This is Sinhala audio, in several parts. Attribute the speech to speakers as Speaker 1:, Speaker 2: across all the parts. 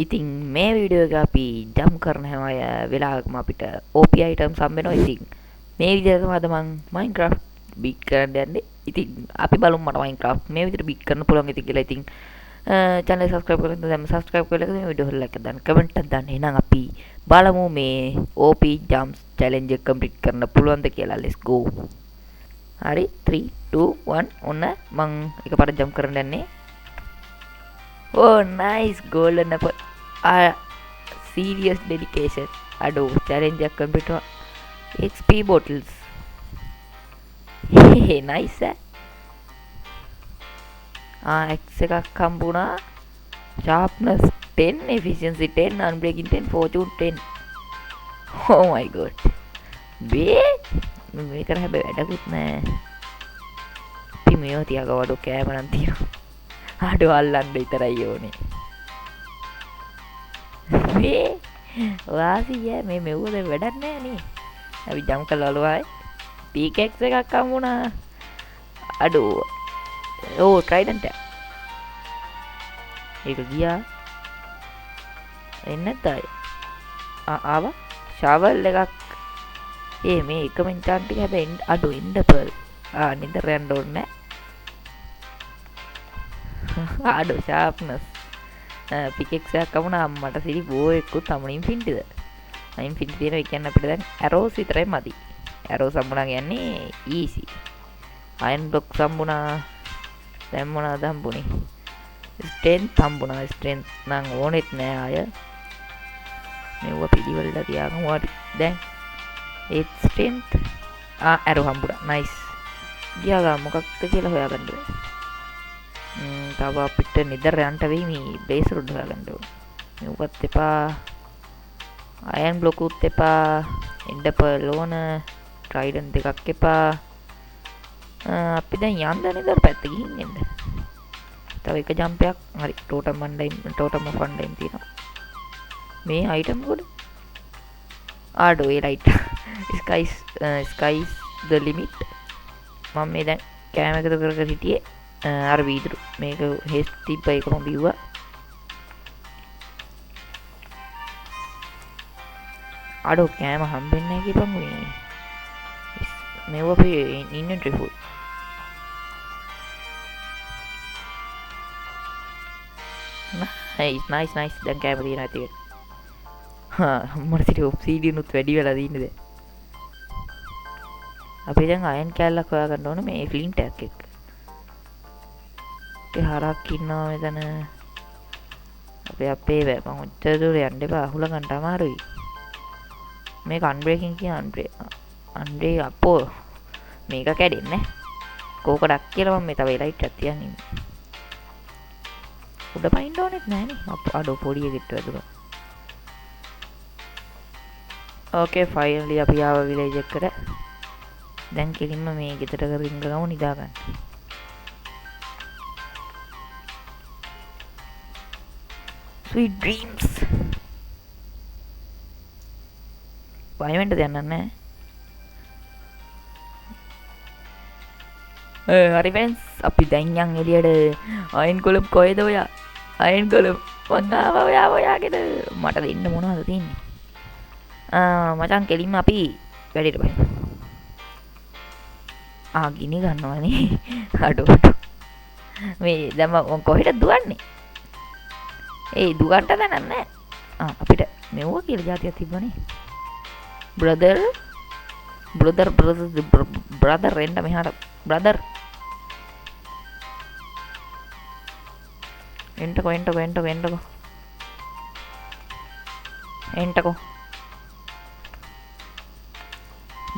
Speaker 1: ඉතින් මේ වීඩියෝ එක අපි ජම් කරන හැම වෙලාවකම අපිට OP items හම්බ වෙනවා. ඉතින් මේ විදිහට තමයි අද මම Minecraft බීට් කරන්න යන්නේ. ඉතින් අපි බලමු මට Minecraft මේ විදිහට බීට් කරන්න පුළුවන් ඉතින් කියලා. ඉතින් channel එක subscribe කරලා දැන් subscribe කරලා මේ වීඩියෝ එක like එකක් දාන්න comment එකක් දාන්න. එහෙනම් අපි බලමු මේ OP jumps challenge එක complete කරන්න පුළුවන්ද කියලා. let's go. හරි 3 2 1 ඔන්න මම එකපාරට jump කරන්න යන්නේ. Oh nice golden apple. Serious dedication. Aduh challenge එක complete XP bottles. Hehe nice X එකක් හම්බුණා. Sharpness 10, efficiency 10, unbreaking 10, fortune 10. Oh my god. මේකට හැබැයි වැඩකුත් නෑ. අපි මේව තියාගවඩු කෑම නම් තියෙනවා. අඩෝ අල්ලන්න විතරයි ඕනේ. මේ වාසිය මේ මෙව්වද වැඩක් නෑ නේ. අපි ජම් කරලා බලුවායි. pickaxe එකක් හම්බුණා. අඩෝ. ඕ trident එක. ඒක ගියා. එන්නේ නැතයි. ආවා. shovel එකක්. මේ එකම enchant ටික හැබැයි අඩෝ end pearl. නින්ද රැන්ඩ් ඕනේ නෑ. අඩෝ sharpness. pickaxe එකක් වුණා මට සිරි බෝ එක්කුත් අමුණ infinity ද. infinity තියෙනවා කියන්නේ අපිට දැන් arrows විතරයි මදි. arrows සම්මුණා කියන්නේ easy. iron block සම්මුණා දැන් මොනවද හම්බුනේ? strength හම්බුණා. strength නම් ඕනෙත් නෑ අය. මෙව පිළිවෙලට තියාගමු. හරි දැන් ඒ strength arrow හම්බුණා. nice. ගියා ගා මොකක්ද කියලා හොයාගන්න බෑ. තව අපිට නිදර යන්න වෙයි මේ බේස් රොඩ් හොයාගන්න ඕනේ. මේකත් එපා. අයන් බ්ලොක් උත් එපා. එන්ඩ පර්ල් ඕන. ට්‍රයිඩන්ට් දෙකක් එපා. අපි දැන් යන්න නිදර පැත්ත ගිහින් එන්න. තව එක ජම්ප් එකක්. හරි ටෝටම් ඔෆ් ෆන්ඩයිම් තියෙනවා. මේ අයිටම් කොට ආඩෝ ඒ ලයිට් ස්කයිස් ද ලිමිට්. මම මේ දැන් කෑම එකතු කර කර හිටියේ. අර වීදුරු මේක හෙස් තිබ්බ එකම බිව්වා. අඩෝ කෑම හම්බෙන්නේ නැහැ කියපන් මේ. මේව අපේ ඉන්වෙන්ටරි ෆුල්. nice දැන් කෑම තියෙනවා ඇති. මට සිට ඔබ්සිඩියන් උත් වැඩි වෙලා දින්නේ දැන්. අපි දැන් අයන් කෑල්ලක් හොයාගන්න ඕනේ මේ ෆ්ලින්ට් එකක් එක්ක. හරක් ඉන්නවා මෙතන. අපේ මම උච්චර දුර යන්න එපා. අහුල ගන්න අමාරුයි. මේක අන්බ්‍රේකින් කියන අන්බ්‍රේක් අපෝ මේක කැඩෙන්නේ කෝකඩක් කියලා මම මේ තව ලයිට් එකක් තියන්නේ. උඩ පයින්න ඕනෙත් නෑනේ. අඩෝ පොඩි එකෙක්ට වැදුනා. ඕකේ ෆයිනලි අපි ආව විලේජ් එකට. දැන් කෙලින්ම මේ ගෙදර කරගෙන ගමු නිදා ගන්න. sweet dreams. වයිමෙන්ට දෙන්න නෑ. හරි ෆ්‍රෙන්ඩ්ස් අපි දැන් යන් එළියට. අයන් කොලම් කොහෙද ඔයා? අයන් කොලම් මං ආවා ඔයාගෙන. මට දෙන්න මොනවද තියෙන්නේ? මචං කෙලින්ම අපි වැඩේට බහිමු. ගිනි ගන්නවනේ. අඩෝ මේ දැන් මම කොහෙටද දුවන්නේ? දුගන්ට දැනක් නෑ. අපිට මෙව්ව කියලා જાතියක් තිබ්බනේ. brother එන්න මෙහාට. brother එන්ටකෝ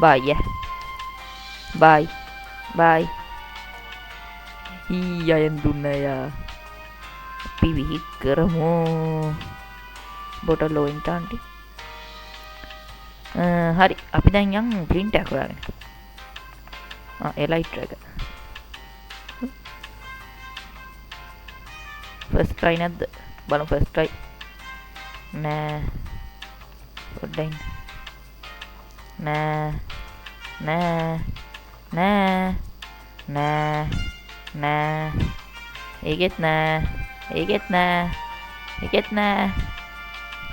Speaker 1: bye අයන් දුන්නයා. අපි විහික් කරමු බොටල් ලෝයින්ට ආන්ටි. හරි අපි දැන් යන් ප්‍රින්ට් එකක් හොයාගෙන. එලයිට් එක ෆස්ට් ට්‍රයි නැද්ද බලමු. ෆස්ට් ට්‍රයි නෑ. පොඩ්ඩයින් නෑ ඒකෙත් නෑ මේකෙත් නෑ.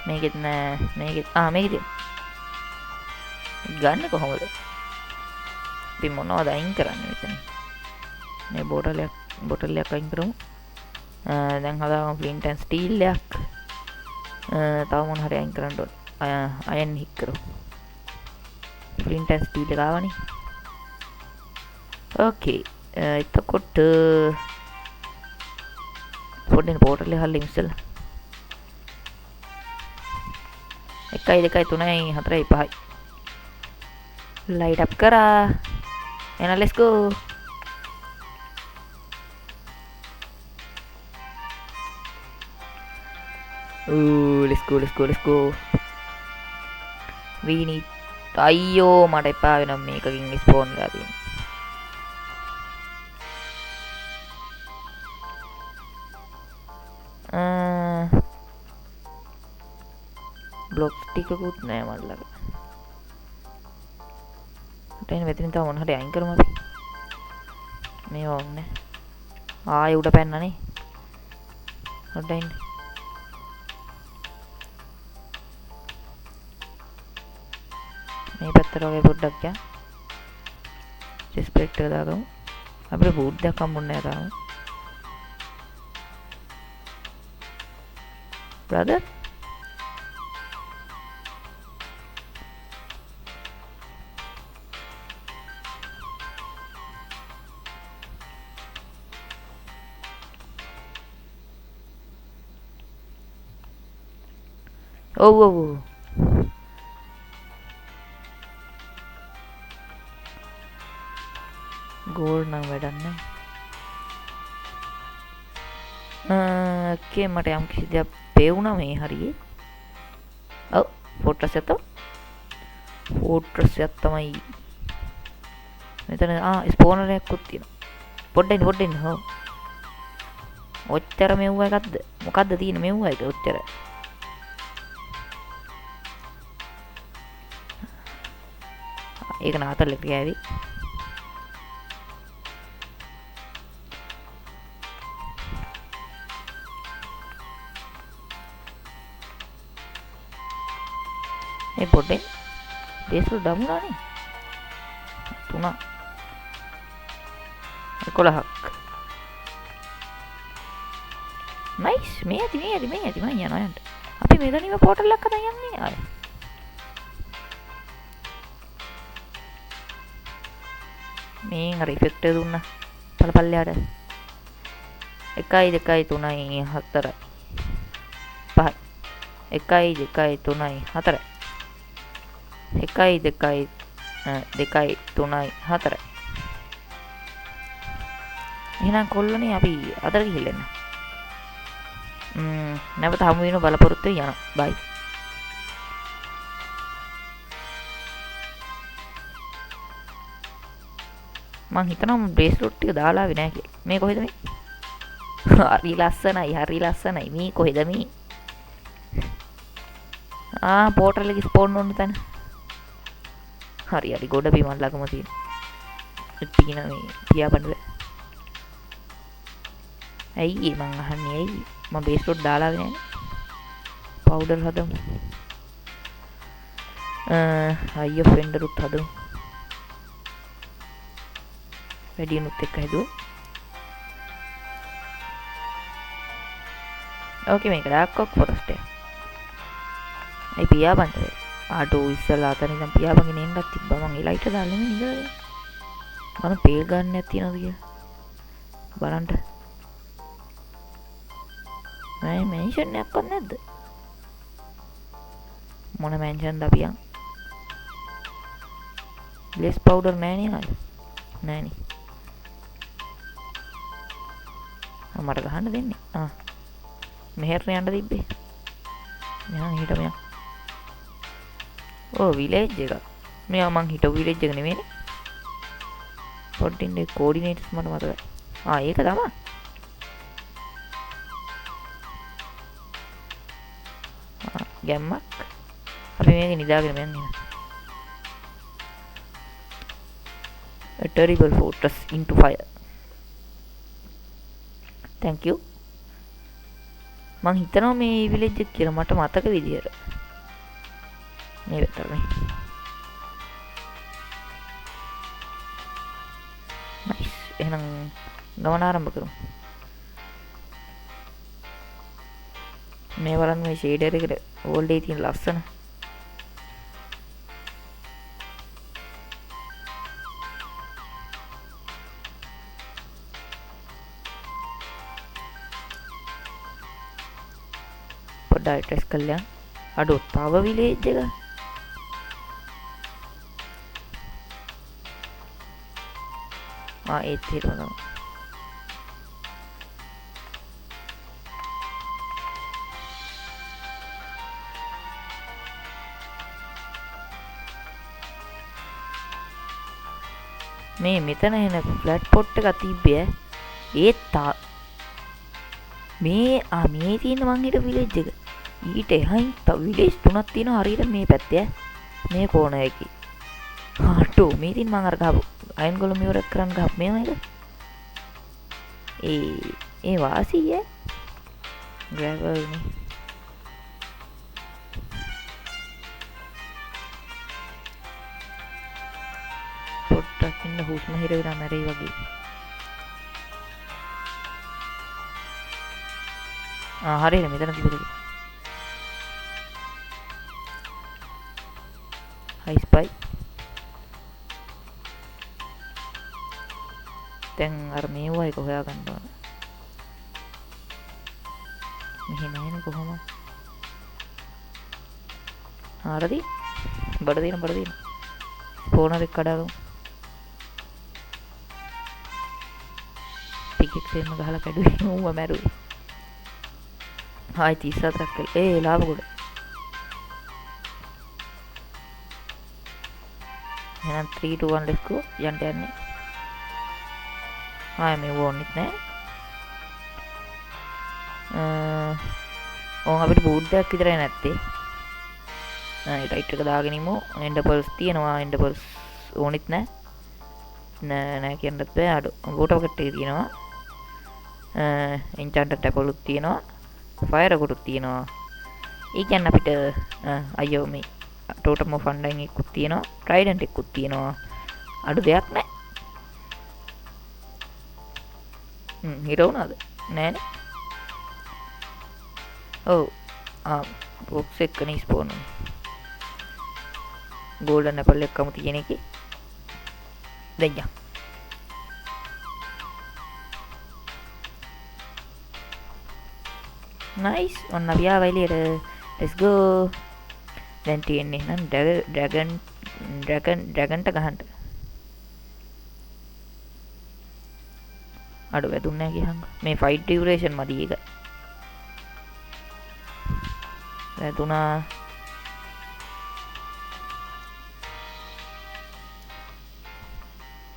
Speaker 1: මේකෙත් නෑ. මේකෙත් මේකෙත් ගන්න කොහොමද? අපි මොනවද අයින් කරන්නේ මෙතන? මේ බෝටලයක් අයින් කරමු. දැන් හදාගමු ෆ්ලින්ට් ඇන්ඩ් ස්ටීල් එකක්. තව මොන හරි අයින් කරන්න ඕන. අයන් හික් කරමු. ෆ්ලින්ට් ඇන්ඩ් ස්ටීල් එක ආවනේ. ඕකේ. එතකොට පොඩ්ඩක් බෝටල් එක හල්ලෙමු ඉස්සෙල්ලා. 1 2 3 4 5 light up කරා. එහෙනම් let's go. let's go. we need අයියෝ මට එපා වෙනවා මේකකින් ස්පෝන් වෙලා තියෙන. බ්ලොක්ස් ටිකකුත් නෑ මට ළඟ. දැන් මෙතනින් තව මොන හරි අයින් කරමු අපි. මේ ඕන්නේ. ආයෙ උඩ පැන්නනේ. හොඩින්. මේ පැත්තට වගේ පොඩ්ඩක් යා. රිස්පෙක්ට් එක දාගමු. අපිට බූට් දෙකක් හම්බුන්නේ නැහැ තාම. brother oh ගෝල් නම් වැඩක් නැහැ. ඕකේ මට යම් කිසි දෙයක් පේවුණා මේ හරියේ. ඔව් ෆෝට්‍රස් එක තමයි. මෙතන ස්පෝනර් එකකුත් තියෙනවා. පොඩ්ඩෙන් හො. ඔච්චර මෙව්ව එකක්ද? මොකද්ද තියෙන්නේ මෙව්ව එක ඔච්චර? ඒක නාතල් එක ගෑවි. ඒ පොඩ්ඩෙන් බේස්වල දමුණානේ. 3 11ක්. නයිස්. මේ ඇති මම යනවා යන්න. අපි මෙතනින්ම පෝටල් එකක් හදන් යන්නේ ආයේ. මේ අර ඉෆෙක්ට් එක දුන්නා. පළපල්ලයට 1 2 3 4 5 1 2 3 4 1 2 2 3 4 එහෙනම් කොල්ලනේ අපි අතර ගිහින් නැවත හමු වෙන බලාපොරොත්තු යනවා. බයි. මං හිතනවා බ්‍රේස්ලොට් ටික දාලා ආවේ නැහැ කියලා. මේ කොහෙද මේ? හරි ලස්සනයි. මේ කොහෙද මේ? පෝටල් එක ස්පෝන් වුණ තැන. හරි ගොඩ බිමන් ළඟම තියෙන. තියෙන මේ පියාපඬ. ඇයි මං අහන්නේ ඇයි? මම බේස්ලොට් දාලා ආවේ නැහැ. පවුඩර් හදමු. අයියෝ ෆෙන්ඩරුත් හදමු. වැඩියනුත් එක්ක හැදුවා. ඕකේ මේක ඩාර්ක් ෆොරස්ට් එක. ඒ පියාපන්ට ආටෝ ඉස්සලා අතන ඉඳන් පියාපන්ගෙන එන්නත් තිබ්බා. මං ඒ ලයිට් එක දාලා නෙමෙයි ඉඳලා. මම පේල් ගන්න නැති තියනවද කියලා බලන්න. මම මෙන්ෂන් එකක් නැද්ද? මොන මෙන්ෂන්ද අපි යන්? ලෙස් පවුඩර් නෑනේ ආයේ. නෑනේ. මට ගහන්න දෙන්නේ. මෙහෙර යන්න තිබ්බේ. මෙහා හිටම යන්න. විලේජ් එක. මෙයා මං හිටපු විලේජ් එක නෙමෙයිනේ. පොඩ්ඩින් ඒ කෝඩිනේටර්ස් මට මතකයි. ඒක තමයි. ගැම්මක්. අපි මේක නිදාගෙන යන්නේ. A terrible fortress into fire. Thank you. මං හිතනවා මේ විලේජ් එක කියලා මට මතක විදියට. මේ විතරනේ. නයිස්. එහෙනම් ගමන ආරම්භ කරමු. මේ බලන්න මේ ෂේඩර් එකට ඕල්ඩ් එකේ තියෙන ලස්සන. පොඩ්ඩක් ටෙස්ට් කරලා. අඩෝ තව විලේජ් එක. ඒත් හිතනවා. මේ මෙතන එන ෆ්ලැට් පොට් එකක් තිබ්බේ ඒත් මේ තියෙන මං හිට විලේජ් එක ඊට එහයින් තව විලේජ් 3ක් තියෙනවා හරියට මේ පැත්තේ මේ කෝනර් එකේ හාටෝ මේ තියෙන මං අර ගහපු අයන් ගොල්ලෝ මියුරක් කරන් ගහපු මේව එක ඒ වාසිය ග්‍රැවල් නේ පොට්ටක් ඉන්න හුස්ම හිර වෙලා මැරෙයි වගේ හරියට මෙතන තිබුණේ හයි ස්පයි දැන් අර මේවා එක හොයා ගන්න ඕන මෙහෙ නැහැනේ කොහොමද හරිද බඩ දින ස්පෝනර් එක කඩාගමු ටිකෙට් එකම ගහලා කැඩුවේ ඌව මැරුවේ හායි 34ක් කළා ලාභ කොට එහෙනම් 3 2 1 let's go යන්න යන්නේ මේ ඕනෙත් නෑ ඕන් අපිට බූට් එකක් විතරයි නැත්තේ රයිට් එක දාගෙන ඉමු එන්ඩර්පල්ස් තියෙනවා එන්ඩර්පල්ස් ඕනෙත් නෑ කියන්නත් බෑ අඩු බූට් පොකට් එක තියෙනවා එන්චාන්ටඩ් ඇපලුත් තියෙනවා ෆයර් එකකුත් තියෙනවා ඒ කියන්නේ අපිට අයියෝ මේ ටෝටම් ඔෆ් ෆන්ඩයින් එකකුත් තියෙනවා ට්‍රයිඩන්ට් එකකුත් තියෙනවා අඩු දෙයක් නෑ හිර වුණාද නෑනේ ඔව් බොක්ස් එකනේ ස්පෝන් ගෝල්ඩන් ඇපල් එකම තියෙන එකේ දැන් යා නයිස් ඔන්න අපි ආවා එළියට let's go දැන් තියෙන්නේ නම් ඩ්‍රැගන්ට ගහන්න අඩු වැදුන්නේ නැහැ කියහන් මේ ෆයිට් ඩියුරේෂන් මදි එක වැදුනා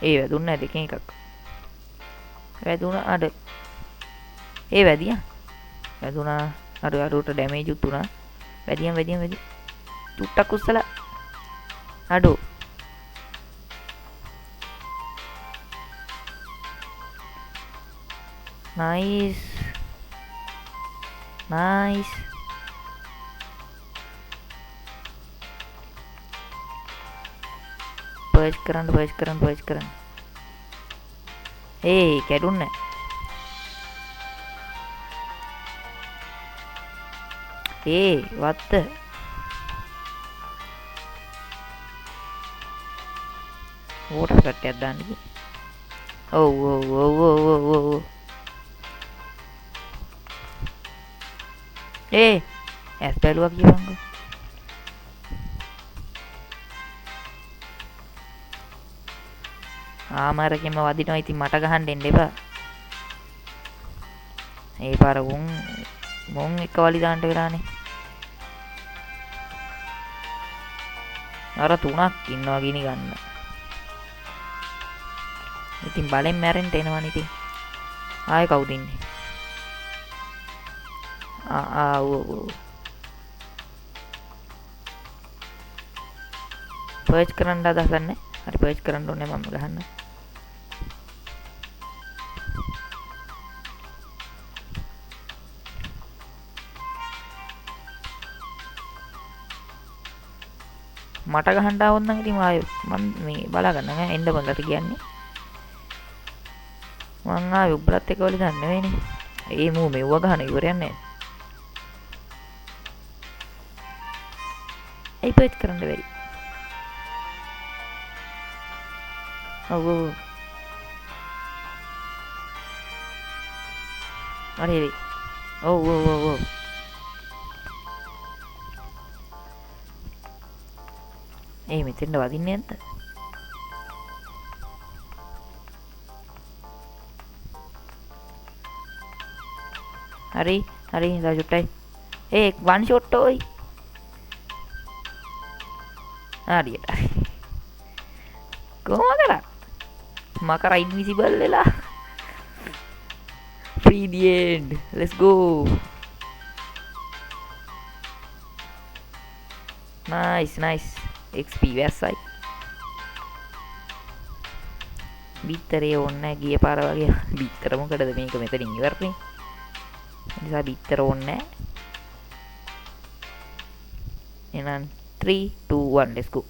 Speaker 1: වැදුන්නේ නැහැ දෙකෙන් එකක් වැදුනා අඩ වැදියා වැදුනා අඩුවට ඩැමේජ් උත් උනා වැඩියම් තුට්ටක් උස්සලා අඩු නයිස් පර්ච් කරන්න කැඩුන්නේ වත්ත වෝටර් කට්ටයක් දාන්න කි ඔව් ඇස් බැලුවා කියපන්කෝ ආමාරකෙම වදිනවා ඉතින් මට ගහන්න එන්න එපා ඒ පාර මොන් එක වලි දාන්න වෙලානේ අර 3ක් ඉන්නවා ගිනි ගන්න ඉතින් බලෙන් මැරෙන්න එනවනේ ඉතින් ආයෙ කවුද ඉන්නේ පර්ච් කරන්න අදහස් නැහැ හරි පර්ච් කරන්න ඕනේ මම ගහන්න මට ගහන්න ආවොත් නම් ඉතින් මම මේ බලා ගන්න ඈ එන්න බලට කියන්නේ මං ආවේ උඹලත් එක්ක වල දන්නේ නෙවෙයිනේ ඒ මූ මෙව්ව ගහන ඉවරයක් නැහැ ඒ පෙච් කරන්න බැරි ඔව් හරි ඔව් ඒ මෙතෙන්ට වදින්නේ නැද්ද හරි ඉඳලා චුට්ටයි ඒ වන් ෂොට් ඔයි හරියට කොහොම කරා මකර ඉන්විසිබල් වෙලා free the end let's go nice XP වැස්සයි බිත්තරේ ඕන්නේ ගිය පාර වගේ බිත්තර මොකටද මේක මෙතනින් ඉවරනේ නිසා බිත්තර ඕන්නේ එහෙනම් 3 2 1 let's go